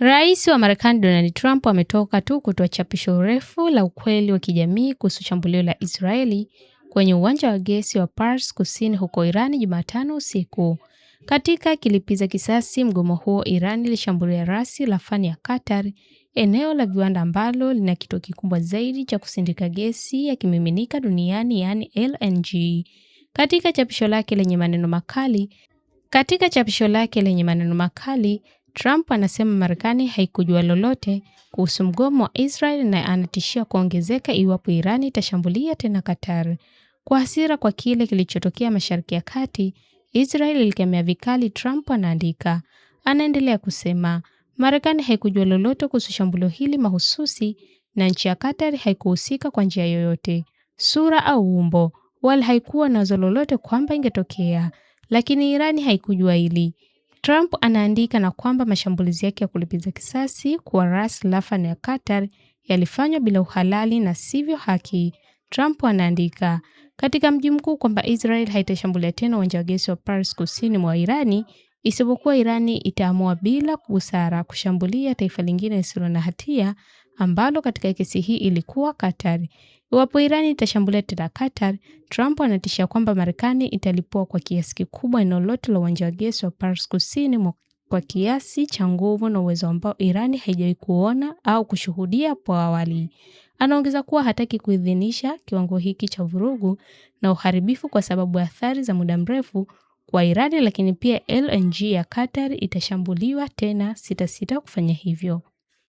Rais wa Marekani Donald Trump ametoka tu kutoa chapisho refu la ukweli wa kijamii kuhusu shambulio la Israeli kwenye uwanja wa gesi wa Pars Kusini huko Irani Jumatano usiku. Katika kilipiza kisasi mgomo huo, Iran ilishambulia rasi la fani ya Qatar, eneo la viwanda ambalo lina kituo kikubwa zaidi cha kusindika gesi ya kimiminika duniani, yani LNG. Katika chapisho lake lenye maneno makali, Trump anasema Marekani haikujua lolote kuhusu mgomo wa Israel na anatishia kuongezeka iwapo Iran itashambulia tena Qatar. Kwa hasira kwa kile kilichotokea Mashariki ya Kati, Israel ilikemea vikali, Trump anaandika. Anaendelea kusema, Marekani haikujua lolote kuhusu shambulio hili mahususi na nchi ya Qatar haikuhusika kwa njia yoyote, sura au umbo, wala haikuwa na wazo lolote kwamba ingetokea, lakini Irani haikujua hili. Trump anaandika na kwamba mashambulizi yake ya kulipiza kisasi kwa ras lafan ya Qatar yalifanywa bila uhalali na sivyo haki. Trump anaandika katika mji mkuu kwamba Israel haitashambulia tena uwanja wa gesi wa Pars kusini mwa Irani isipokuwa Irani itaamua bila busara kushambulia taifa lingine lisilo na hatia ambalo katika kesi hii ilikuwa Qatar. Iwapo Irani itashambulia tena Qatar, Trump anatishia kwamba Marekani italipua kwa kiasi kikubwa eneo lote la uwanja wa gesi wa Pars Kusini kwa kiasi cha nguvu na uwezo ambao Irani haijawahi kuona au kushuhudia hapo awali. Anaongeza kuwa hataki kuidhinisha kiwango hiki cha vurugu na uharibifu kwa sababu athari za muda mrefu kwa Irani, lakini pia LNG ya Qatar itashambuliwa tena, sitasita kufanya hivyo.